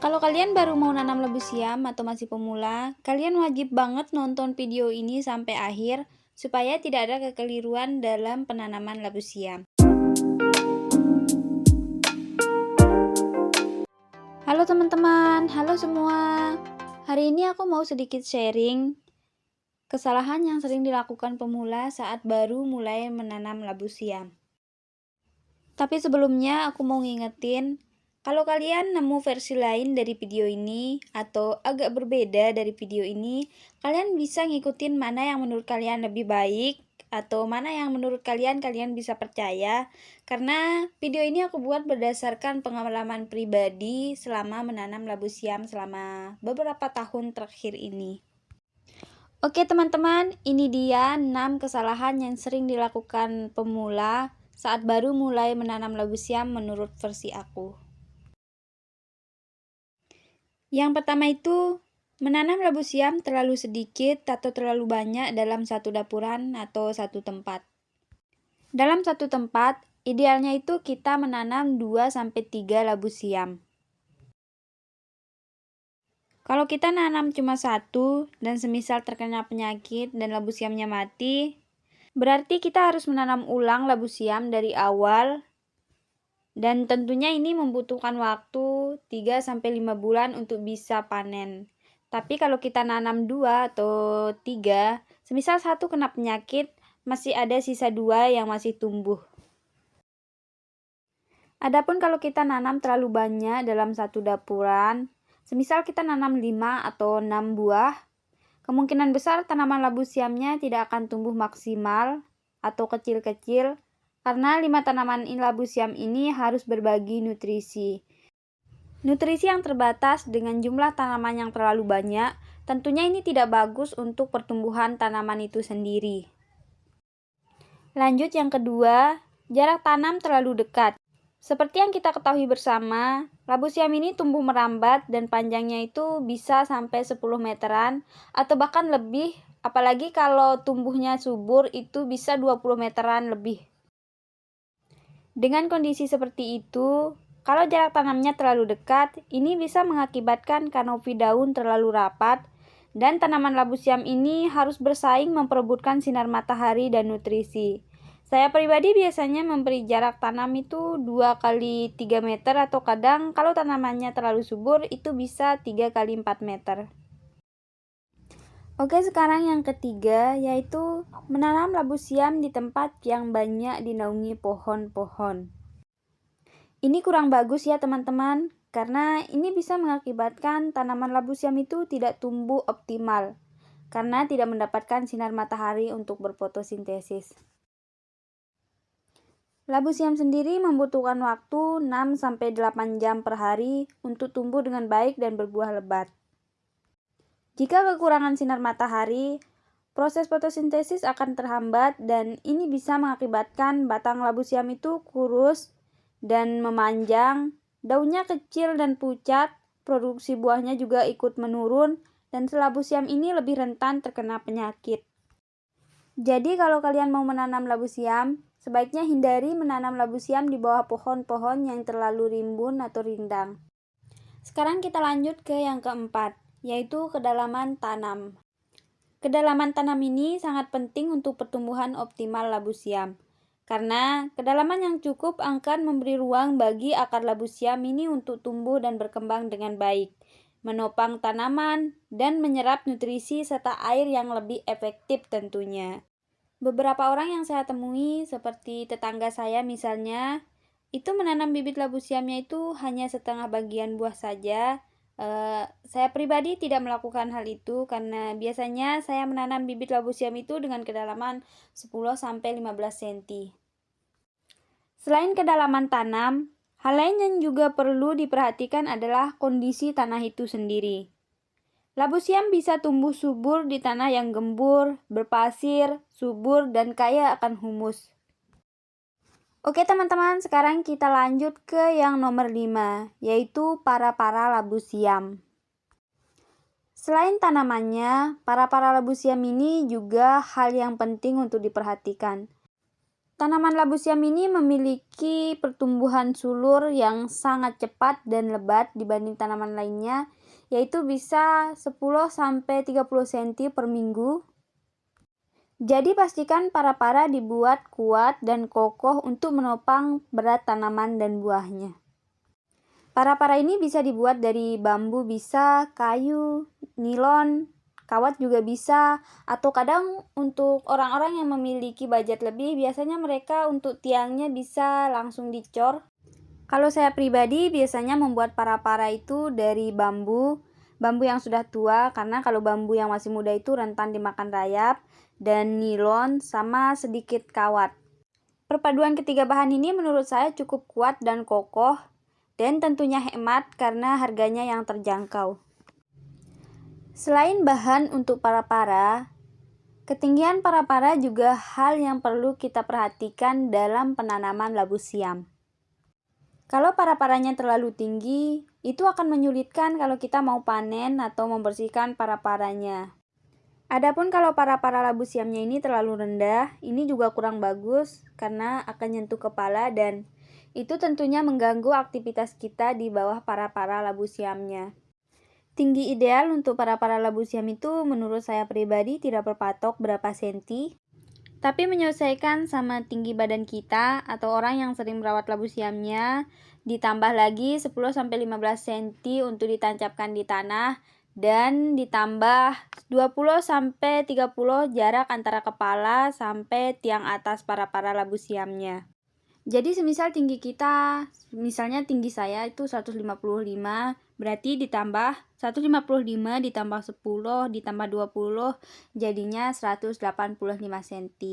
Kalau kalian baru mau nanam labu siam atau masih pemula, kalian wajib banget nonton video ini sampai akhir supaya tidak ada kekeliruan dalam penanaman labu siam. Halo teman-teman, halo semua. Hari ini aku mau sedikit sharing kesalahan yang sering dilakukan pemula saat baru mulai menanam labu siam. Tapi sebelumnya aku mau ngingetin, kalau kalian nemu versi lain dari video ini atau agak berbeda dari video ini, kalian bisa ngikutin mana yang menurut kalian lebih baik atau mana yang menurut kalian bisa percaya, karena video ini aku buat berdasarkan pengalaman pribadi selama menanam labu siam selama beberapa tahun terakhir ini. Oke teman-teman, ini dia 6 kesalahan yang sering dilakukan pemula saat baru mulai menanam labu siam menurut versi aku. Yang pertama itu, menanam labu siam terlalu sedikit atau terlalu banyak dalam satu dapuran atau satu tempat. Dalam satu tempat, idealnya itu kita menanam 2-3 labu siam. Kalau kita nanam cuma satu dan semisal terkena penyakit dan labu siamnya mati, berarti kita harus menanam ulang labu siam dari awal, dan tentunya ini membutuhkan waktu 3-5 bulan untuk bisa panen. Tapi kalau kita nanam 2 atau 3, semisal satu kena penyakit, masih ada sisa 2 yang masih tumbuh. Adapun kalau kita nanam terlalu banyak dalam satu dapuran, semisal kita nanam 5 atau 6 buah, kemungkinan besar tanaman labu siamnya tidak akan tumbuh maksimal atau kecil-kecil, karena 5 tanaman labu siam ini harus berbagi nutrisi. Nutrisi yang terbatas dengan jumlah tanaman yang terlalu banyak, tentunya ini tidak bagus untuk pertumbuhan tanaman itu sendiri. Lanjut yang kedua, jarak tanam terlalu dekat. Seperti yang kita ketahui bersama, labu siam ini tumbuh merambat dan panjangnya itu bisa sampai 10 meteran atau bahkan lebih, apalagi kalau tumbuhnya subur itu bisa 20 meteran lebih. Dengan kondisi seperti itu, kalau jarak tanamnya terlalu dekat, ini bisa mengakibatkan kanopi daun terlalu rapat dan tanaman labu siam ini harus bersaing memperebutkan sinar matahari dan nutrisi. Saya pribadi biasanya memberi jarak tanam itu 2x3 meter atau kadang kalau tanamannya terlalu subur itu bisa 3x4 meter. Oke, sekarang yang ketiga yaitu menanam labu siam di tempat yang banyak dinaungi pohon-pohon. Ini kurang bagus ya teman-teman, karena ini bisa mengakibatkan tanaman labu siam itu tidak tumbuh optimal karena tidak mendapatkan sinar matahari untuk berfotosintesis. Labu siam sendiri membutuhkan waktu 6-8 jam per hari untuk tumbuh dengan baik dan berbuah lebat. Jika kekurangan sinar matahari, proses fotosintesis akan terhambat dan ini bisa mengakibatkan batang labu siam itu kurus dan memanjang, daunnya kecil dan pucat, produksi buahnya juga ikut menurun, dan labu siam ini lebih rentan terkena penyakit. Jadi kalau kalian mau menanam labu siam, sebaiknya hindari menanam labu siam di bawah pohon-pohon yang terlalu rimbun atau rindang. Sekarang kita lanjut ke yang keempat, yaitu kedalaman tanam. Kedalaman tanam ini sangat penting untuk pertumbuhan optimal labu siam, karena kedalaman yang cukup akan memberi ruang bagi akar labu siam ini untuk tumbuh dan berkembang dengan baik, menopang tanaman, dan menyerap nutrisi serta air yang lebih efektif tentunya. Beberapa orang yang saya temui, seperti tetangga saya misalnya, itu menanam bibit labu siamnya itu hanya setengah bagian buah saja. Saya pribadi tidak melakukan hal itu karena biasanya saya menanam bibit labu siam itu dengan kedalaman 10-15 cm. Selain kedalaman tanam, hal lain yang juga perlu diperhatikan adalah kondisi tanah itu sendiri. Labu siam bisa tumbuh subur di tanah yang gembur, berpasir, subur, dan kaya akan humus. Oke teman-teman, sekarang kita lanjut ke yang nomor 5, yaitu para-para labu siam. Selain tanamannya, para-para labu siam ini juga hal yang penting untuk diperhatikan. Tanaman labu siam ini memiliki pertumbuhan sulur yang sangat cepat dan lebat dibanding tanaman lainnya, yaitu bisa 10-30 cm per minggu. Jadi pastikan para-para dibuat kuat dan kokoh untuk menopang berat tanaman dan buahnya. Para-para ini bisa dibuat dari bambu bisa, kayu, nilon, kawat juga bisa, atau kadang untuk orang-orang yang memiliki budget lebih, biasanya mereka untuk tiangnya bisa langsung dicor. Kalau saya pribadi biasanya membuat para-para itu dari bambu yang sudah tua, karena kalau bambu yang masih muda itu rentan dimakan rayap, dan nilon sama sedikit kawat. Perpaduan ketiga bahan ini menurut saya cukup kuat dan kokoh, dan tentunya hemat karena harganya yang terjangkau. Selain bahan untuk para-para, ketinggian para-para juga hal yang perlu kita perhatikan dalam penanaman labu siam. Kalau para-paranya terlalu tinggi, itu akan menyulitkan kalau kita mau panen atau membersihkan para-paranya. Adapun kalau para-para labu siamnya ini terlalu rendah, ini juga kurang bagus karena akan nyentuh kepala dan itu tentunya mengganggu aktivitas kita di bawah para-para labu siamnya. Tinggi ideal untuk para-para labu siam itu menurut saya pribadi tidak berpatok berapa senti, tapi menyesuaikan sama tinggi badan kita atau orang yang sering merawat labu siamnya, ditambah lagi 10-15 cm untuk ditancapkan di tanah, dan ditambah 20-30 jarak antara kepala sampai tiang atas para-para labu siamnya. Jadi semisal tinggi kita, misalnya tinggi saya itu 155, berarti ditambah 155 ditambah 10 ditambah 20 jadinya 185 cm.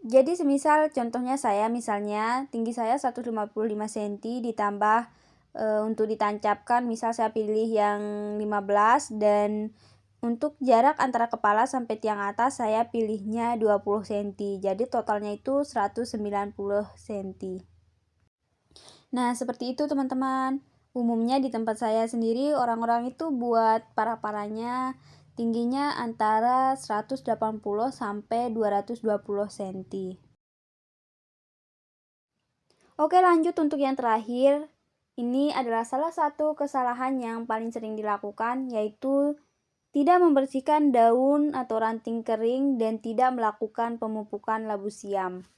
Jadi semisal contohnya saya misalnya tinggi saya 155 cm ditambah untuk ditancapkan misal saya pilih yang 15 dan untuk jarak antara kepala sampai tiang atas saya pilihnya 20 cm. Jadi totalnya itu 190 cm. Nah, seperti itu teman-teman. Umumnya di tempat saya sendiri orang-orang itu buat para-paranya tingginya antara 180 sampai 220 cm. Oke, lanjut untuk yang terakhir. Ini adalah salah satu kesalahan yang paling sering dilakukan, yaitu tidak membersihkan daun atau ranting kering dan tidak melakukan pemupukan labu siam.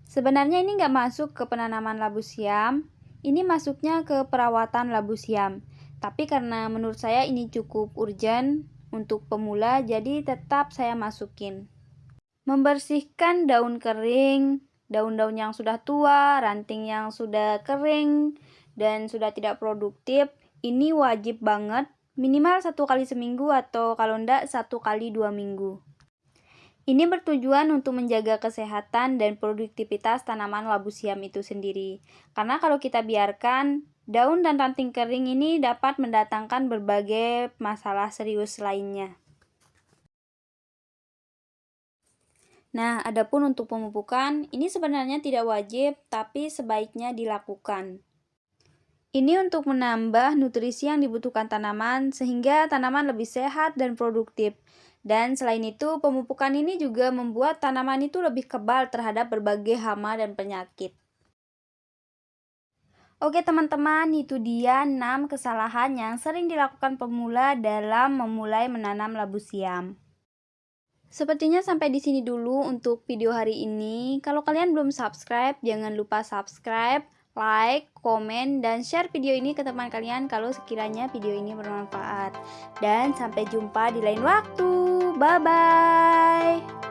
Sebenarnya ini nggak masuk ke penanaman labu siam, ini masuknya ke perawatan labu siam. Tapi karena menurut saya ini cukup urgent untuk pemula, jadi tetap saya masukin. Membersihkan daun kering, daun-daun yang sudah tua, ranting yang sudah kering, dan sudah tidak produktif, ini wajib banget. Minimal 1 kali seminggu atau kalau enggak 1 kali 2 minggu. Ini bertujuan untuk menjaga kesehatan dan produktivitas tanaman labu siam itu sendiri. Karena kalau kita biarkan, daun dan ranting kering ini dapat mendatangkan berbagai masalah serius lainnya. Nah, adapun untuk pemupukan, ini sebenarnya tidak wajib, tapi sebaiknya dilakukan. Ini untuk menambah nutrisi yang dibutuhkan tanaman sehingga tanaman lebih sehat dan produktif. Dan selain itu, pemupukan ini juga membuat tanaman itu lebih kebal terhadap berbagai hama dan penyakit. Oke teman-teman, itu dia 6 kesalahan yang sering dilakukan pemula dalam memulai menanam labu siam. Sepertinya sampai di sini dulu untuk video hari ini. Kalau kalian belum subscribe, jangan lupa subscribe, like, komen, dan share video ini ke teman kalian kalau sekiranya video ini bermanfaat. Dan sampai jumpa di lain waktu. Bye-bye.